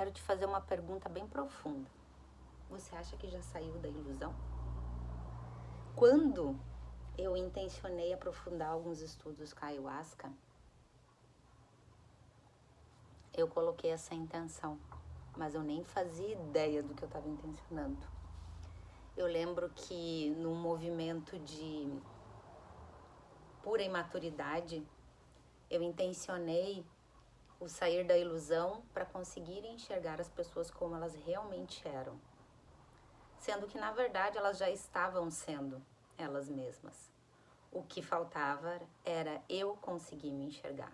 quero te fazer uma pergunta bem profunda. Você acha que já saiu da ilusão? Quando eu intencionei aprofundar alguns estudos com a ayahuasca, eu coloquei essa intenção, mas eu nem fazia ideia do que eu estava intencionando. Eu lembro que num movimento de pura imaturidade, eu intencionei o sair da ilusão para conseguir enxergar as pessoas como elas realmente eram, sendo que na verdade elas já estavam sendo elas mesmas. O que faltava era eu conseguir me enxergar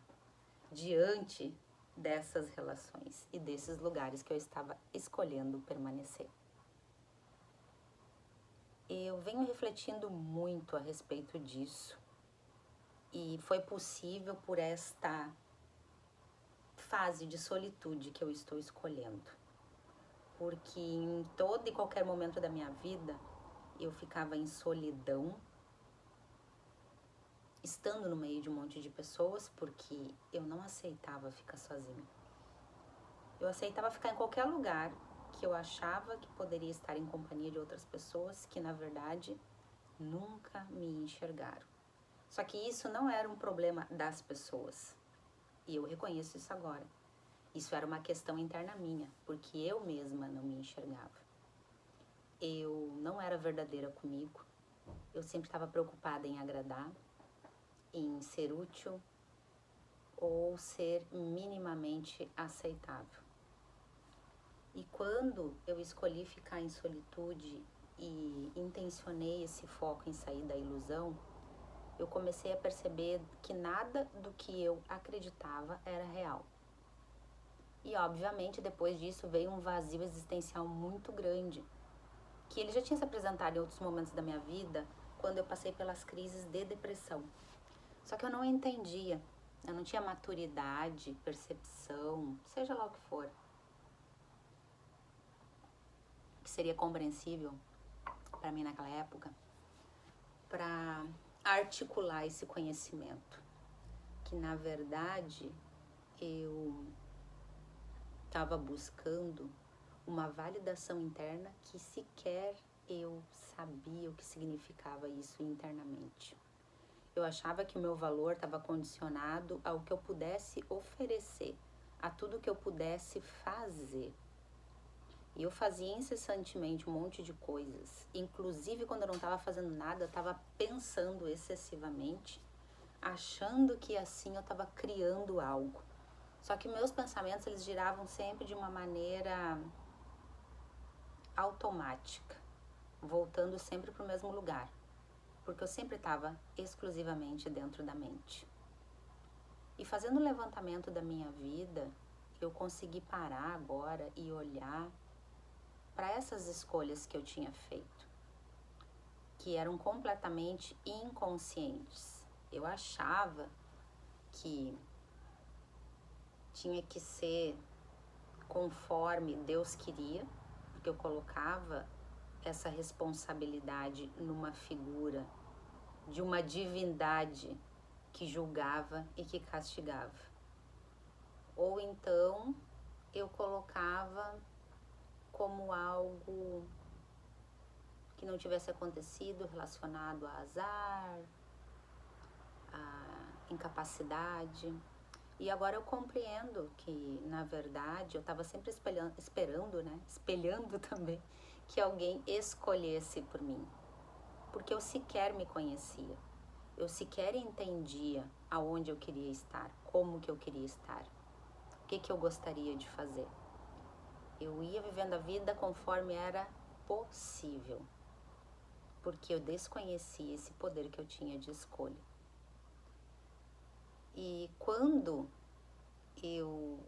diante dessas relações e desses lugares que eu estava escolhendo permanecer. Eu venho refletindo muito a respeito disso e foi possível por esta fase de solitude que eu estou escolhendo. Porque em todo e qualquer momento da minha vida eu ficava em solidão, estando no meio de um monte de pessoas, porque eu não aceitava ficar sozinha. Eu aceitava ficar em qualquer lugar que eu achava que poderia estar em companhia de outras pessoas que, na verdade, nunca me enxergaram. Só que isso não era um problema das pessoas. E eu reconheço isso agora. Isso era uma questão interna minha, porque eu mesma não me enxergava. Eu não era verdadeira comigo. Eu sempre estava preocupada em agradar, em ser útil ou ser minimamente aceitável. E quando eu escolhi ficar em solitude e intencionei esse foco em sair da ilusão, eu comecei a perceber que nada do que eu acreditava era real. E obviamente depois disso veio um vazio existencial muito grande, que ele já tinha se apresentado em outros momentos da minha vida, quando eu passei pelas crises de depressão. Só que eu não entendia, eu não tinha maturidade, percepção, seja lá o que for, que seria compreensível para mim naquela época, para articular esse conhecimento, que na verdade eu estava buscando uma validação interna que sequer eu sabia o que significava isso internamente. Eu achava que o meu valor estava condicionado ao que eu pudesse oferecer, a tudo que eu pudesse fazer. E eu fazia incessantemente um monte de coisas. Inclusive, quando eu não estava fazendo nada, eu estava pensando excessivamente, achando que assim eu estava criando algo. Só que meus pensamentos, eles giravam sempre de uma maneira automática, voltando sempre para o mesmo lugar, porque eu sempre estava exclusivamente dentro da mente. E fazendo o levantamento da minha vida, eu consegui parar agora e olhar para essas escolhas que eu tinha feito, que eram completamente inconscientes. Eu achava que tinha que ser conforme Deus queria, porque eu colocava essa responsabilidade numa figura de uma divindade que julgava e que castigava. Ou então eu colocava como algo que não tivesse acontecido relacionado a azar, a incapacidade. E agora eu compreendo que, na verdade, eu estava sempre espelhando também, que alguém escolhesse por mim. Porque eu sequer me conhecia. Eu sequer entendia aonde eu queria estar, como que eu queria estar, o que eu gostaria de fazer. Eu ia vivendo a vida conforme era possível, porque eu desconhecia esse poder que eu tinha de escolha. E quando eu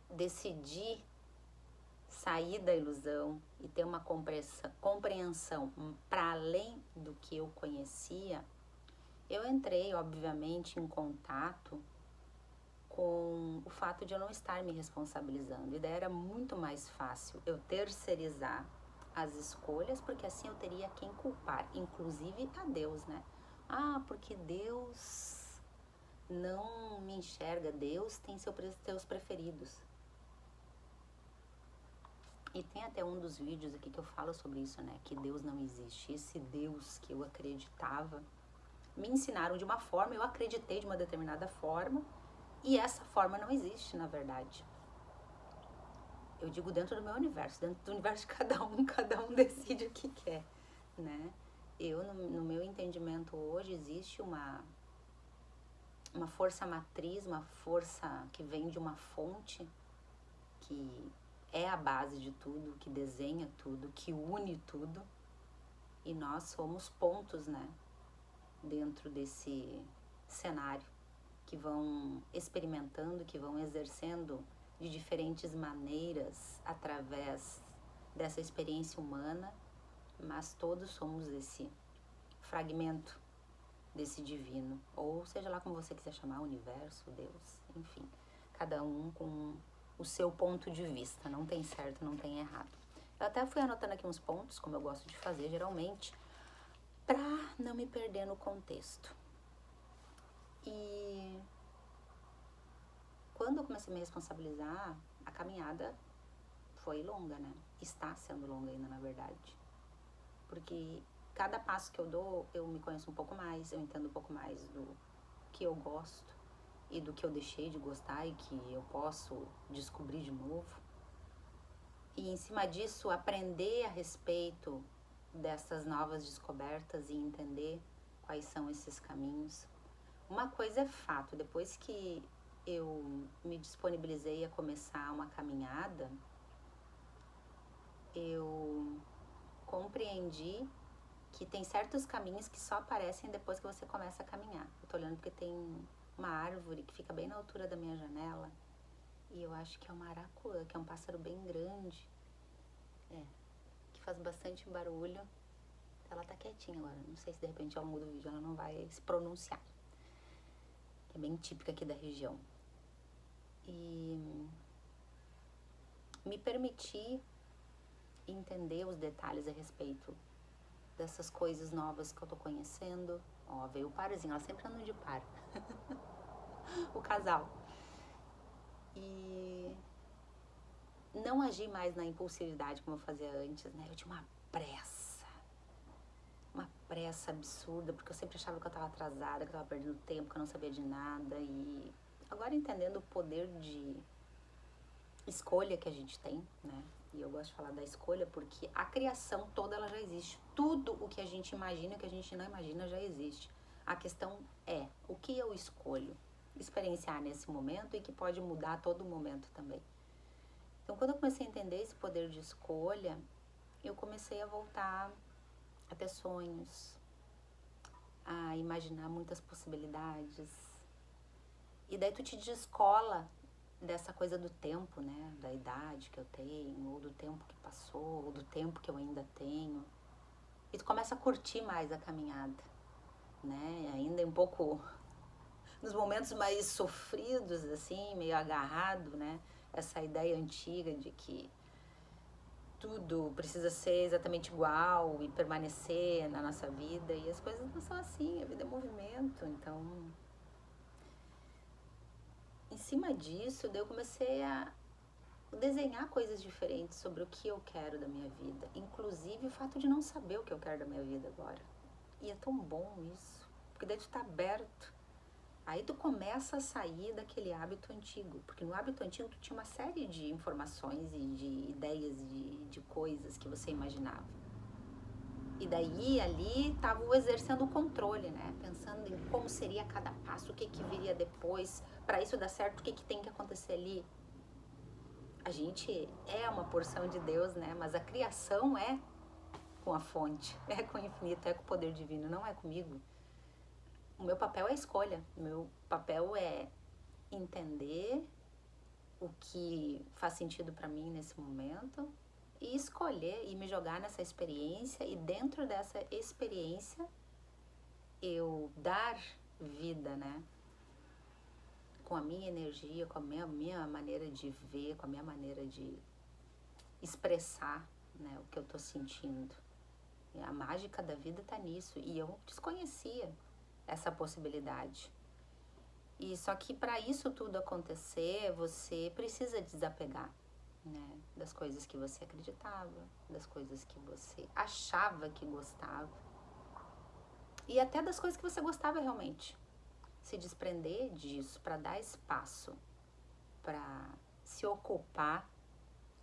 decidi sair da ilusão e ter uma compreensão para além do que eu conhecia, eu entrei, obviamente, em contato com o fato de eu não estar me responsabilizando. E daí era muito mais fácil eu terceirizar as escolhas, porque assim eu teria quem culpar, inclusive a Deus, né? Ah, porque Deus não me enxerga, Deus tem seus preferidos. E tem até um dos vídeos aqui que eu falo sobre isso, né? Que Deus não existe. Esse Deus que eu acreditava, me ensinaram de uma forma, eu acreditei de uma determinada forma, e essa forma não existe, na verdade. Eu digo dentro do meu universo, dentro do universo de cada um decide o que quer, né? Eu, no meu entendimento hoje, existe uma força matriz, uma força que vem de uma fonte, que é a base de tudo, que desenha tudo, que une tudo, e nós somos pontos, né? Dentro desse cenário, que vão experimentando, que vão exercendo de diferentes maneiras através dessa experiência humana, mas todos somos esse fragmento desse divino, ou seja lá como você quiser chamar, universo, Deus, enfim, cada um com o seu ponto de vista, não tem certo, não tem errado. Eu até fui anotando aqui uns pontos, como eu gosto de fazer geralmente, para não me perder no contexto. E quando eu comecei a me responsabilizar, a caminhada foi longa, né? Está sendo longa ainda, na verdade. Porque cada passo que eu dou, eu me conheço um pouco mais, eu entendo um pouco mais do que eu gosto e do que eu deixei de gostar e que eu posso descobrir de novo. E em cima disso, aprender a respeito dessas novas descobertas e entender quais são esses caminhos. Uma coisa é fato, depois que eu me disponibilizei a começar uma caminhada, eu compreendi que tem certos caminhos que só aparecem depois que você começa a caminhar. Eu tô olhando porque tem uma árvore que fica bem na altura da minha janela, e eu acho que é uma aracuã, que é um pássaro bem grande, que faz bastante barulho. Ela tá quietinha agora, não sei se de repente ao mudo o vídeo ela não vai se pronunciar. É bem típica aqui da região. E me permitir entender os detalhes a respeito dessas coisas novas que eu tô conhecendo. Ó, veio o parzinho, ela sempre anda de par. O casal. E não agir mais na impulsividade como eu fazia antes, né? Eu tinha uma pressa absurda, porque eu sempre achava que eu tava atrasada, que eu tava perdendo tempo, que eu não sabia de nada. E agora entendendo o poder de escolha que a gente tem, né? E eu gosto de falar da escolha porque a criação toda ela já existe. Tudo o que a gente imagina e o que a gente não imagina já existe. A questão é o que eu escolho experienciar nesse momento e que pode mudar a todo momento também. Então, quando eu comecei a entender esse poder de escolha, eu comecei a voltar a ter sonhos, a imaginar muitas possibilidades. E daí tu te descola dessa coisa do tempo, né? Da idade que eu tenho, ou do tempo que passou, ou do tempo que eu ainda tenho. E tu começa a curtir mais a caminhada, né? Ainda um pouco nos momentos mais sofridos, assim, meio agarrado, né? Essa ideia antiga de que tudo precisa ser exatamente igual e permanecer na nossa vida. E as coisas não são assim, a vida é movimento. Então, em cima disso, daí eu comecei a desenhar coisas diferentes sobre o que eu quero da minha vida. Inclusive o fato de não saber o que eu quero da minha vida agora. E é tão bom isso, porque daí tu tá aberto. Aí tu começa a sair daquele hábito antigo, porque no hábito antigo tu tinha uma série de informações e de ideias de coisas que você imaginava. E daí ali tava o exercendo o controle, né? Pensando em como seria cada passo, o que viria depois, para isso dar certo, o que tem que acontecer ali. A gente é uma porção de Deus, né? Mas a criação é com a fonte, é com o infinito, é com o poder divino, não é comigo. O meu papel é a escolha, o meu papel é entender o que faz sentido para mim nesse momento e escolher e me jogar nessa experiência e dentro dessa experiência eu dar vida, né? Com a minha energia, com a minha maneira de ver, com a minha maneira de expressar, né, o que eu tô sentindo. E a mágica da vida tá nisso e eu desconhecia essa possibilidade. E só que para isso tudo acontecer, você precisa desapegar. né? Das coisas que você acreditava, das coisas que você achava que gostava. E até das coisas que você gostava realmente. Se desprender disso para dar espaço para se ocupar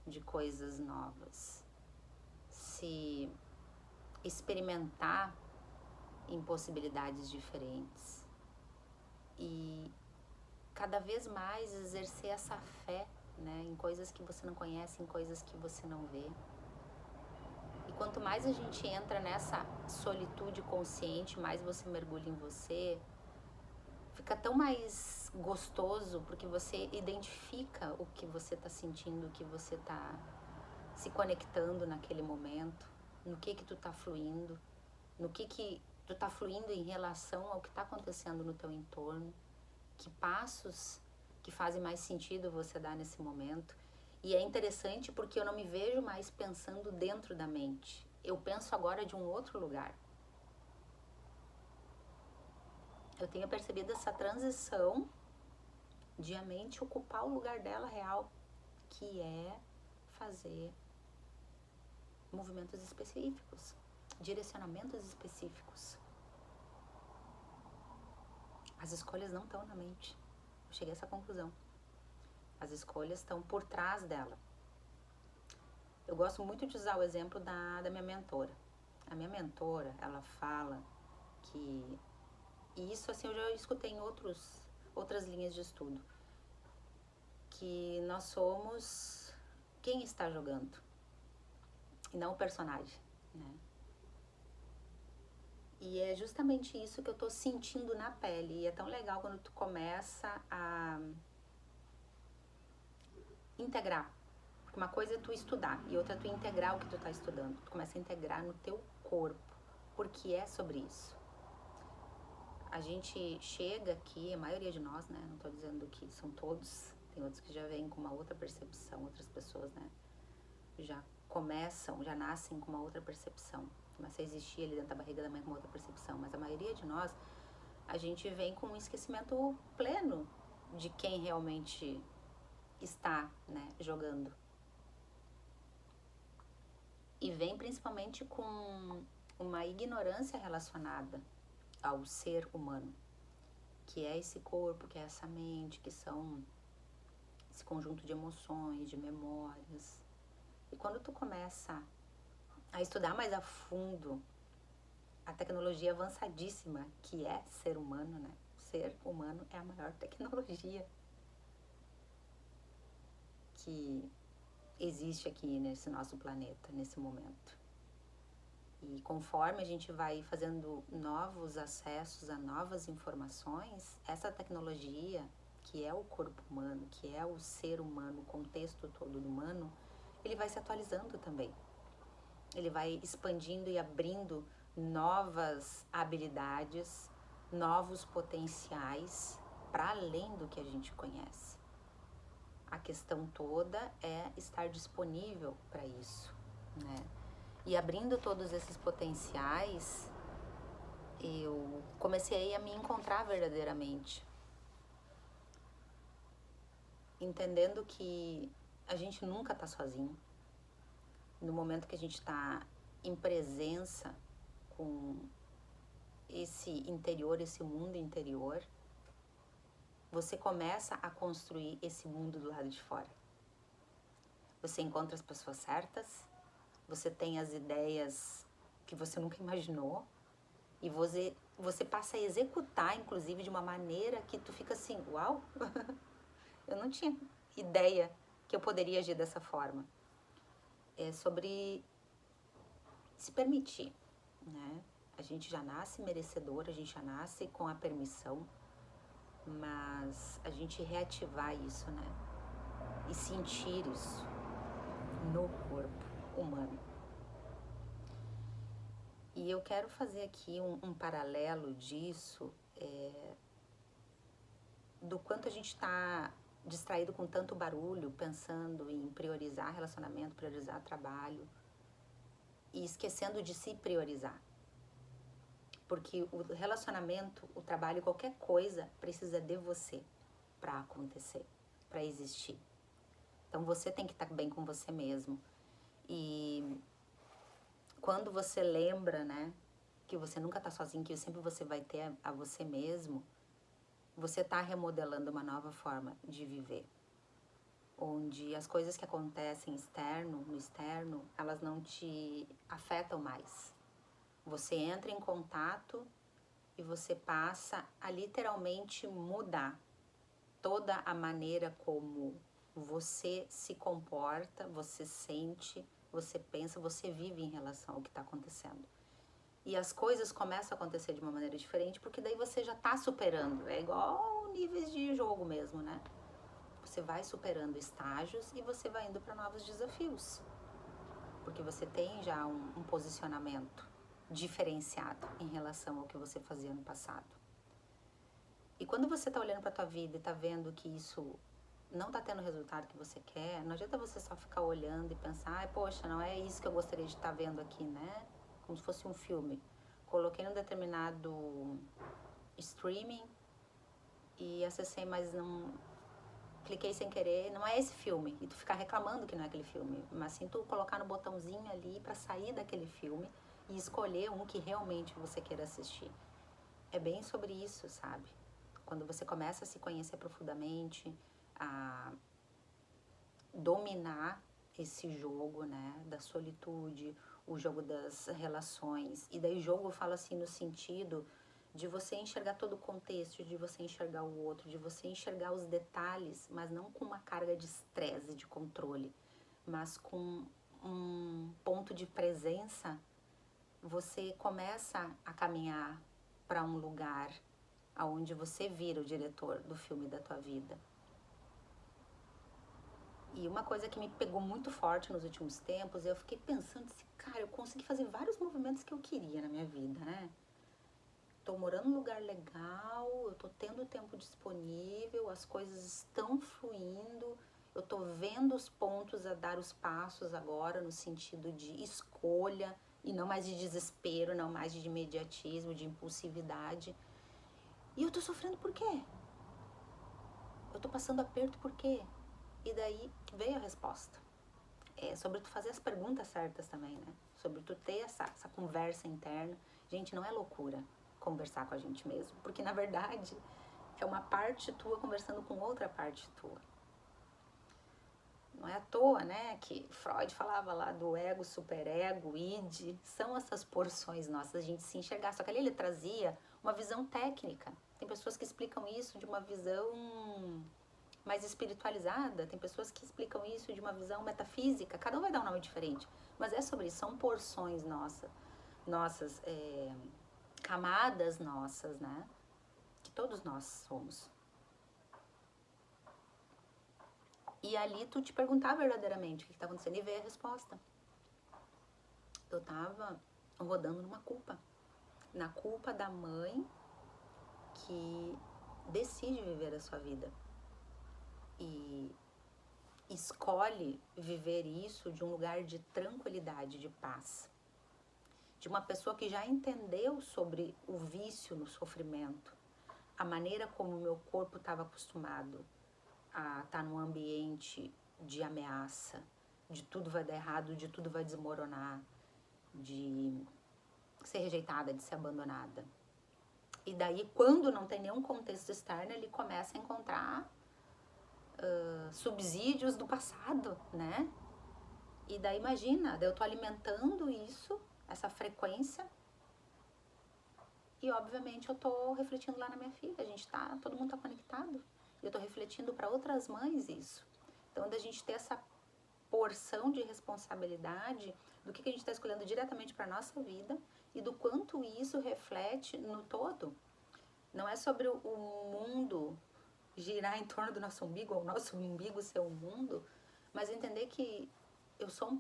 de coisas novas, se experimentar em possibilidades diferentes e cada vez mais exercer essa fé, né, em coisas que você não conhece, em coisas que você não vê. E quanto mais a gente entra nessa solitude consciente, mais você mergulha em você, fica tão mais gostoso porque você identifica o que você está sentindo, o que você está se conectando naquele momento, no que tu tá fluindo, no que tu tá fluindo em relação ao que está acontecendo no teu entorno, que passos que fazem mais sentido você dar nesse momento. E é interessante porque eu não me vejo mais pensando dentro da mente. Eu penso agora de um outro lugar. Eu tenho percebido essa transição de a mente ocupar o lugar dela real, que é fazer movimentos específicos, direcionamentos específicos. As escolhas não estão na mente. Eu cheguei a essa conclusão. As escolhas estão por trás dela. Eu gosto muito de usar o exemplo da minha mentora. A minha mentora, ela fala que... E isso assim eu já escutei em outras linhas de estudo. Que nós somos quem está jogando. E não o personagem, né? E é justamente isso que eu tô sentindo na pele. E é tão legal quando tu começa a integrar. Porque uma coisa é tu estudar e outra é tu integrar o que tu tá estudando. Tu começa a integrar no teu corpo. Porque é sobre isso. A gente chega aqui, a maioria de nós, né? Não tô dizendo que são todos. Tem outros que já vêm com uma outra percepção. Outras pessoas, né? Já nascem com uma outra percepção. Começa a existir ali dentro da barriga da mãe com uma outra percepção. Mas a maioria de nós, a gente vem com um esquecimento pleno de quem realmente está, né, jogando. E vem principalmente com uma ignorância relacionada ao ser humano, que é esse corpo, que é essa mente, que são esse conjunto de emoções, de memórias. E quando tu começa a estudar mais a fundo a tecnologia avançadíssima que é ser humano, né? Ser humano é a maior tecnologia que existe aqui nesse nosso planeta, nesse momento. E conforme a gente vai fazendo novos acessos a novas informações, essa tecnologia, que é o corpo humano, que é o ser humano, o contexto todo do humano, ele vai se atualizando também. Ele vai expandindo e abrindo novas habilidades, novos potenciais para além do que a gente conhece. A questão toda é estar disponível para isso, né? E abrindo todos esses potenciais, eu comecei a me encontrar verdadeiramente. Entendendo que a gente nunca está sozinho. No momento que a gente está em presença com esse interior, esse mundo interior, você começa a construir esse mundo do lado de fora. Você encontra as pessoas certas, você tem as ideias que você nunca imaginou e você passa a executar, inclusive, de uma maneira que tu fica assim, uau, eu não tinha ideia que eu poderia agir dessa forma. É sobre se permitir, né? A gente já nasce merecedor, a gente já nasce com a permissão, mas a gente reativar isso, né? E sentir isso no corpo humano. E eu quero fazer aqui um paralelo disso, do quanto a gente está distraído com tanto barulho, pensando em priorizar relacionamento, priorizar trabalho, e esquecendo de se priorizar. Porque o relacionamento, o trabalho, qualquer coisa precisa de você para acontecer, para existir. Então você tem que estar bem com você mesmo. E quando você lembra, né, que você nunca tá sozinho, que sempre você vai ter a você mesmo, você tá remodelando uma nova forma de viver. Onde as coisas que acontecem no externo, elas não te afetam mais. Você entra em contato e você passa a literalmente mudar toda a maneira como você se comporta, você sente, você pensa, você vive em relação ao que está acontecendo. E as coisas começam a acontecer de uma maneira diferente, porque daí você já está superando. É igual níveis de jogo mesmo, né? Você vai superando estágios e você vai indo para novos desafios. Porque você tem já um posicionamento diferenciado em relação ao que você fazia no passado. E quando você está olhando para a tua vida e está vendo que isso não está tendo o resultado que você quer, não adianta você só ficar olhando e pensar, ai, poxa, não é isso que eu gostaria de estar vendo aqui, né? Como se fosse um filme. Coloquei num determinado streaming e acessei, mas não... cliquei sem querer, não é esse filme. E tu ficar reclamando que não é aquele filme. Mas sim tu colocar no botãozinho ali para sair daquele filme e escolher um que realmente você queira assistir. É bem sobre isso, sabe? Quando você começa a se conhecer profundamente, a dominar esse jogo, né, da solitude, o jogo das relações. E daí jogo eu falo assim no sentido de você enxergar todo o contexto, de você enxergar o outro, de você enxergar os detalhes, mas não com uma carga de estresse, de controle, mas com um ponto de presença. Você começa a caminhar para um lugar aonde você vira o diretor do filme da tua vida. E uma coisa que me pegou muito forte nos últimos tempos, eu fiquei pensando assim, cara, eu consegui fazer vários movimentos que eu queria na minha vida, né? Tô morando num lugar legal, eu tô tendo tempo disponível, as coisas estão fluindo, eu tô vendo os pontos a dar os passos agora no sentido de escolha e não mais de desespero, não mais de imediatismo, de impulsividade. E eu tô sofrendo por quê? Eu tô passando aperto por quê? E daí veio a resposta. É sobre tu fazer as perguntas certas também, né? Sobre tu ter essa conversa interna. Gente, não é loucura conversar com a gente mesmo. Porque, na verdade, é uma parte tua conversando com outra parte tua. Não é à toa, né, que Freud falava lá do ego, superego, id. São essas porções nossas, a gente se enxergar. Só que ali ele trazia uma visão técnica. Tem pessoas que explicam isso de uma visão mais espiritualizada, tem pessoas que explicam isso de uma visão metafísica, cada um vai dar um nome diferente, mas é sobre isso, são porções nossas camadas nossas, né, que todos nós somos. E ali tu te perguntar verdadeiramente o que tá acontecendo e ver a resposta. Eu tava rodando na culpa da mãe que decide viver a sua vida e escolhe viver isso de um lugar de tranquilidade, de paz. De uma pessoa que já entendeu sobre o vício no sofrimento, a maneira como o meu corpo estava acostumado a estar num ambiente de ameaça, de tudo vai dar errado, de tudo vai desmoronar, de ser rejeitada, de ser abandonada. E daí, quando não tem nenhum contexto externo, ele começa a encontrar subsídios do passado, né? E daí imagina, eu tô alimentando isso, essa frequência, e obviamente eu tô refletindo lá na minha filha, todo mundo tá conectado, e eu tô refletindo para outras mães isso. Então, da gente ter essa porção de responsabilidade do que a gente está escolhendo diretamente para nossa vida e do quanto isso reflete no todo. Não é sobre o mundo girar em torno do nosso umbigo, ou o nosso umbigo ser o mundo, mas entender que eu sou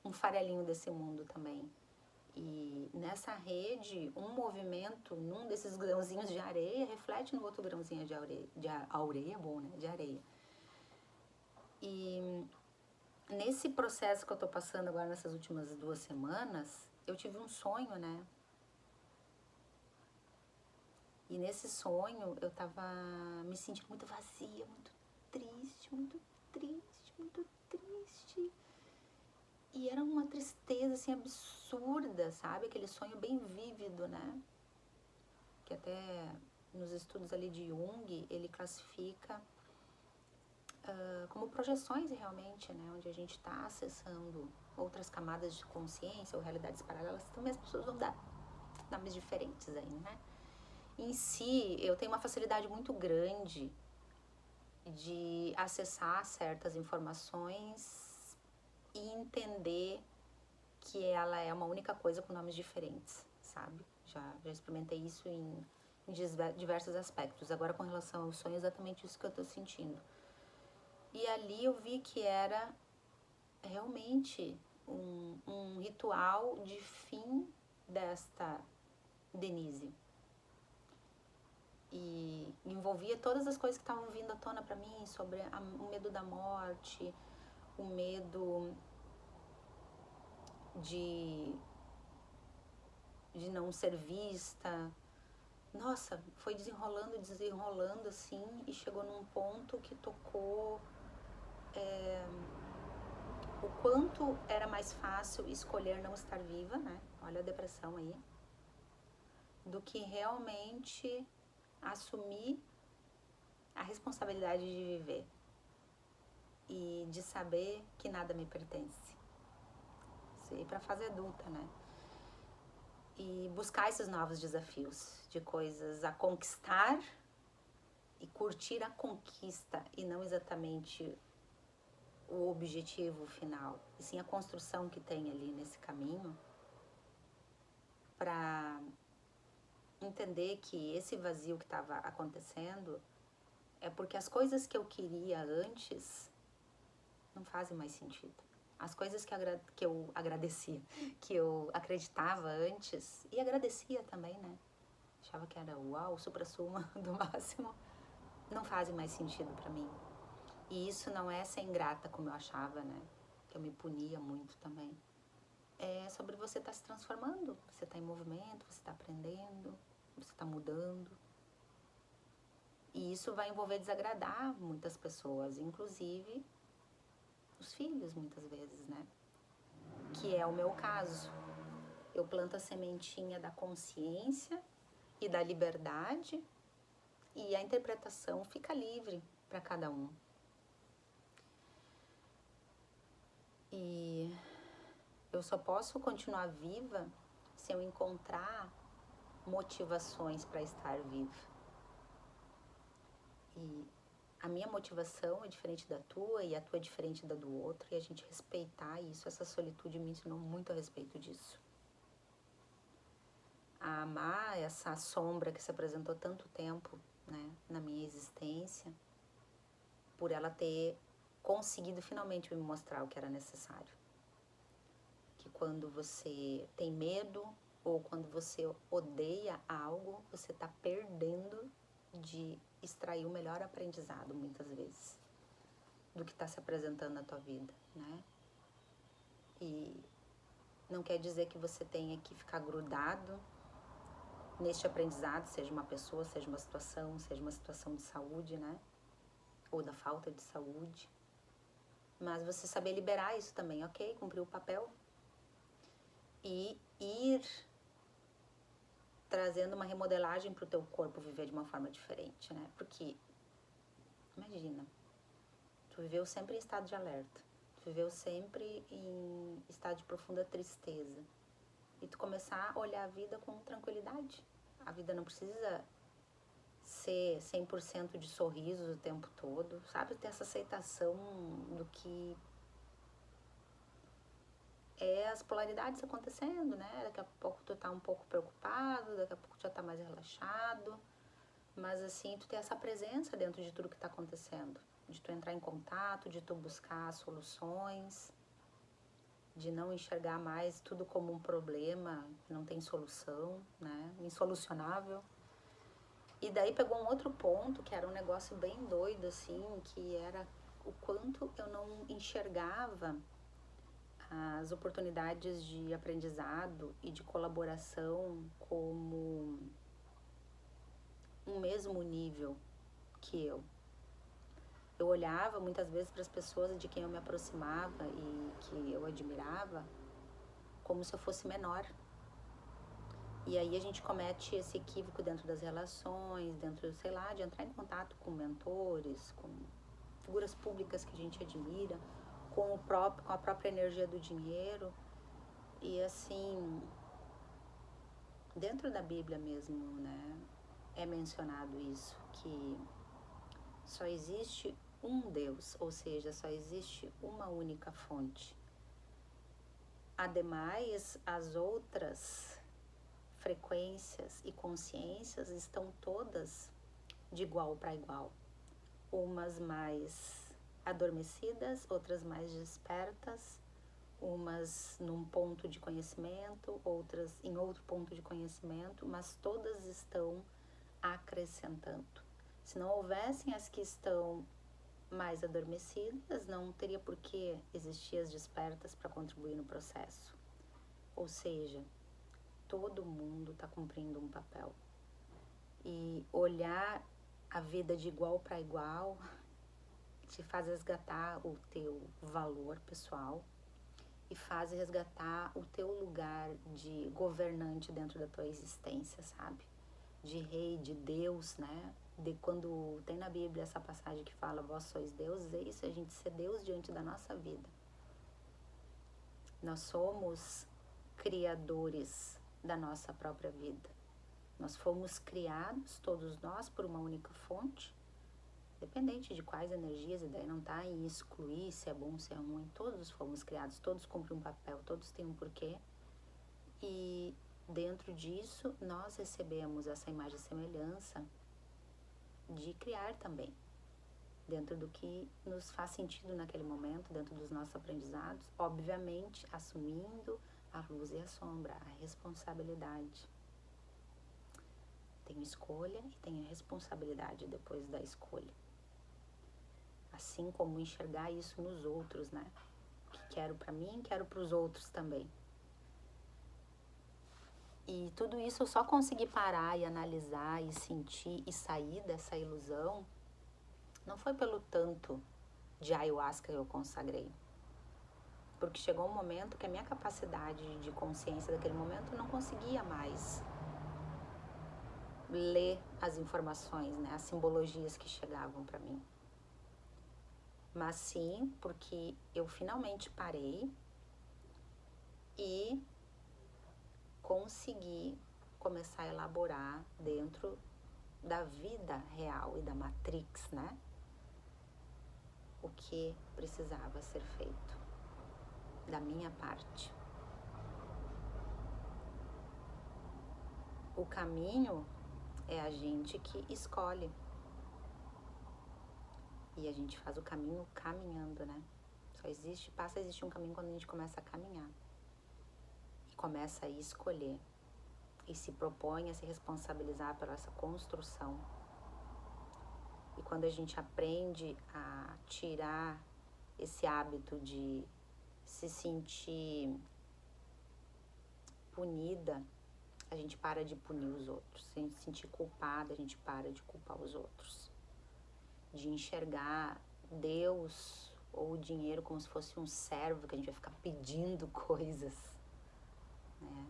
um farelinho desse mundo também. E nessa rede, um movimento num desses grãozinhos de areia reflete no outro grãozinho de areia. Areia é bom, né? De areia. E nesse processo que eu tô passando agora nessas últimas 2 semanas, eu tive um sonho, né? E nesse sonho eu tava me sentindo muito vazia, muito triste, muito triste, muito triste. E era uma tristeza, assim, absurda, sabe? Aquele sonho bem vívido, né? Que até nos estudos ali de Jung, ele classifica como projeções realmente, né? Onde a gente está acessando outras camadas de consciência ou realidades paralelas, também as pessoas vão dar nomes diferentes aí, né? Em si, eu tenho uma facilidade muito grande de acessar certas informações e entender que ela é uma única coisa com nomes diferentes, sabe? Já experimentei isso em diversos aspectos. Agora, com relação ao sonho, é exatamente isso que eu tô sentindo. E ali eu vi que era realmente um ritual de fim desta Denise. E envolvia todas as coisas que estavam vindo à tona para mim sobre o medo da morte, o medo de não ser vista. Nossa, foi desenrolando assim, e chegou num ponto que tocou o quanto era mais fácil escolher não estar viva, né? Olha a depressão aí. Do que realmente assumir a responsabilidade de viver e de saber que nada me pertence. Isso aí pra fase adulta, né? E buscar esses novos desafios de coisas a conquistar e curtir a conquista e não exatamente o objetivo final, e sim a construção que tem ali nesse caminho, para entender que esse vazio que estava acontecendo é porque as coisas que eu queria antes não fazem mais sentido. As coisas que eu agradecia, que eu acreditava antes, e agradecia também, né? Achava que era uau, supra-suma do máximo, não fazem mais sentido para mim. E isso não é ser ingrata como eu achava, né? Que eu me punia muito também. É sobre você estar se transformando, você está em movimento, você está aprendendo, você está mudando. E isso vai envolver desagradar muitas pessoas, inclusive os filhos, muitas vezes, né? Que é o meu caso. Eu planto a sementinha da consciência e da liberdade e a interpretação fica livre para cada um. E eu só posso continuar viva se eu encontrar motivações para estar viva. E a minha motivação é diferente da tua e a tua é diferente da do outro, e a gente respeitar isso, essa solitude me ensinou muito a respeito disso. A amar essa sombra que se apresentou tanto tempo, né, na minha existência, por ela ter conseguido finalmente me mostrar o que era necessário. Que quando você tem medo ou quando você odeia algo, você está perdendo de extrair o melhor aprendizado, muitas vezes, do que está se apresentando na tua vida, né? E não quer dizer que você tenha que ficar grudado neste aprendizado, seja uma pessoa, seja uma situação de saúde, né? Ou da falta de saúde. Mas você saber liberar isso também, ok? Cumprir o papel. E ir trazendo uma remodelagem para o teu corpo viver de uma forma diferente, né? Porque, imagina, tu viveu sempre em estado de alerta, tu viveu sempre em estado de profunda tristeza, e tu começar a olhar a vida com tranquilidade. A vida não precisa ser 100% de sorrisos o tempo todo, sabe? Ter essa aceitação do que é as polaridades acontecendo, né? Daqui a pouco tu tá um pouco preocupado, daqui a pouco tu já tá mais relaxado, mas assim, tu ter essa presença dentro de tudo que tá acontecendo, de tu entrar em contato, de tu buscar soluções, de não enxergar mais tudo como um problema que não tem solução, né? Insolucionável. E daí pegou um outro ponto, que era um negócio bem doido, assim, que era o quanto eu não enxergava as oportunidades de aprendizado e de colaboração como um mesmo nível que eu. Eu olhava muitas vezes para as pessoas de quem eu me aproximava e que eu admirava como se eu fosse menor. E aí a gente comete esse equívoco dentro das relações, dentro, sei lá, de entrar em contato com mentores, com figuras públicas que a gente admira, com a própria energia do dinheiro. E assim, dentro da Bíblia mesmo, né, é mencionado isso, que só existe um Deus, ou seja, só existe uma única fonte. Ademais, as outras frequências e consciências estão todas de igual para igual. Umas mais adormecidas, outras mais despertas, umas num ponto de conhecimento, outras em outro ponto de conhecimento, mas todas estão acrescentando. Se não houvessem as que estão mais adormecidas, não teria por que existir as despertas para contribuir no processo. Ou seja, todo mundo está cumprindo um papel. E olhar a vida de igual para igual te faz resgatar o teu valor pessoal e faz resgatar o teu lugar de governante dentro da tua existência, sabe? De rei, de Deus, né? De quando tem na Bíblia essa passagem que fala, vós sois deuses, é isso, a gente ser Deus diante da nossa vida. Nós somos criadores da nossa própria vida. Nós fomos criados, todos nós, por uma única fonte, independente de quais energias, e daí não está em excluir se é bom, se é ruim, todos fomos criados, todos cumprem um papel, todos têm um porquê, e dentro disso nós recebemos essa imagem e semelhança de criar também, dentro do que nos faz sentido naquele momento, dentro dos nossos aprendizados, obviamente assumindo a luz e a sombra, a responsabilidade. Tenho escolha e tenho responsabilidade depois da escolha. Assim como enxergar isso nos outros, né? O que quero para mim, quero para os outros também. E tudo isso eu só consegui parar e analisar e sentir e sair dessa ilusão não foi pelo tanto de ayahuasca que eu consagrei. Porque chegou um momento que a minha capacidade de consciência daquele momento não conseguia mais ler as informações, né, as simbologias que chegavam para mim. Mas sim, porque eu finalmente parei e consegui começar a elaborar dentro da vida real e da Matrix, né, o que precisava ser feito da minha parte. O caminho é a gente que escolhe. E a gente faz o caminho caminhando, né? Passa a existir um caminho quando a gente começa a caminhar. E começa a escolher. E se propõe a se responsabilizar pela essa construção. E quando a gente aprende a tirar esse hábito de se sentir punida, a gente para de punir os outros. Se a gente se sentir culpada, a gente para de culpar os outros. De enxergar Deus ou o dinheiro como se fosse um servo que a gente vai ficar pedindo coisas, né?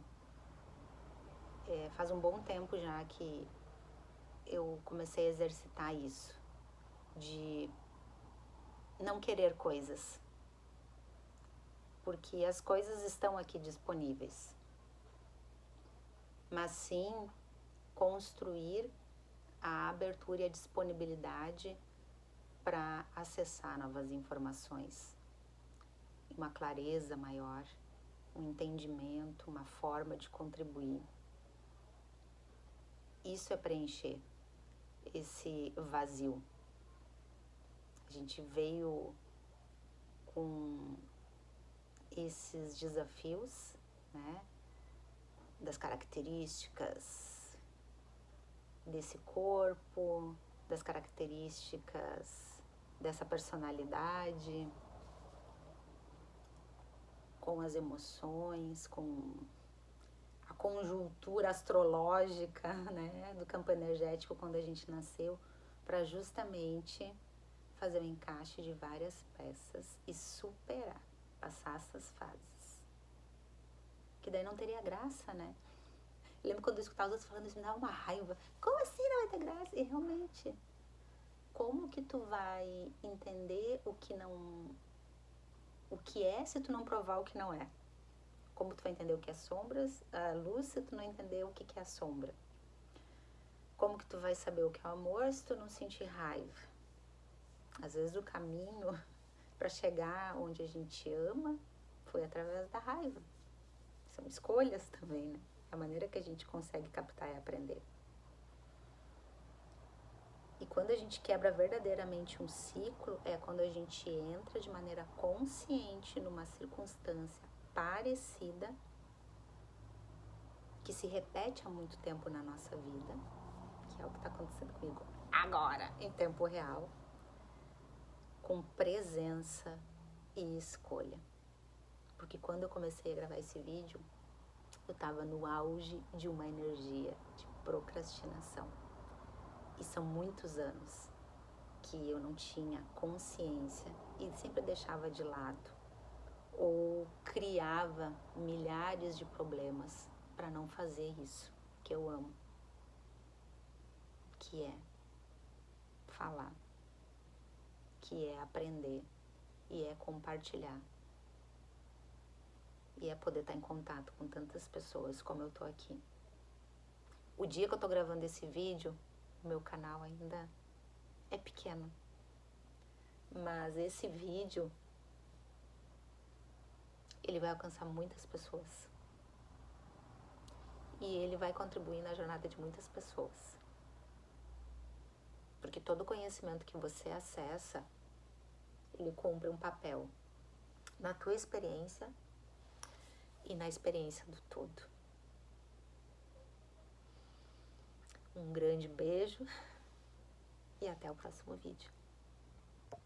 Faz um bom tempo já que eu comecei a exercitar isso, de não querer coisas, porque as coisas estão aqui disponíveis, mas sim construir a abertura e a disponibilidade para acessar novas informações, uma clareza maior, um entendimento, uma forma de contribuir. Isso é preencher esse vazio. A gente veio com esses desafios, né, das características desse corpo, das características dessa personalidade, com as emoções, com a conjuntura astrológica, né, do campo energético quando a gente nasceu, para justamente fazer o encaixe de várias peças e superar, passar essas fases. Que daí não teria graça, né? Eu lembro quando eu escutava os outros falando isso, me dava uma raiva. Como assim não vai ter graça? E realmente, como que tu vai entender o que é se tu não provar o que não é? Como tu vai entender o que é sombras, a luz, se tu não entender o que é a sombra? Como que tu vai saber o que é o amor se tu não sentir raiva? Às vezes o caminho para chegar onde a gente ama foi através da raiva. São escolhas também, né? A maneira que a gente consegue captar e aprender. E quando a gente quebra verdadeiramente um ciclo, é quando a gente entra de maneira consciente numa circunstância parecida, que se repete há muito tempo na nossa vida, que é o que está acontecendo comigo agora, em tempo real, com presença e escolha. Porque quando eu comecei a gravar esse vídeo, eu estava no auge de uma energia de procrastinação. E são muitos anos que eu não tinha consciência e sempre deixava de lado ou criava milhares de problemas para não fazer isso que eu amo, que é falar, que é aprender e é compartilhar e é poder estar em contato com tantas pessoas como eu tô aqui. O dia que eu tô gravando esse vídeo, o meu canal ainda é pequeno, mas esse vídeo ele vai alcançar muitas pessoas e ele vai contribuir na jornada de muitas pessoas, porque todo conhecimento que você acessa, ele cumpre um papel na tua experiência e na experiência do todo. Um grande beijo e até o próximo vídeo.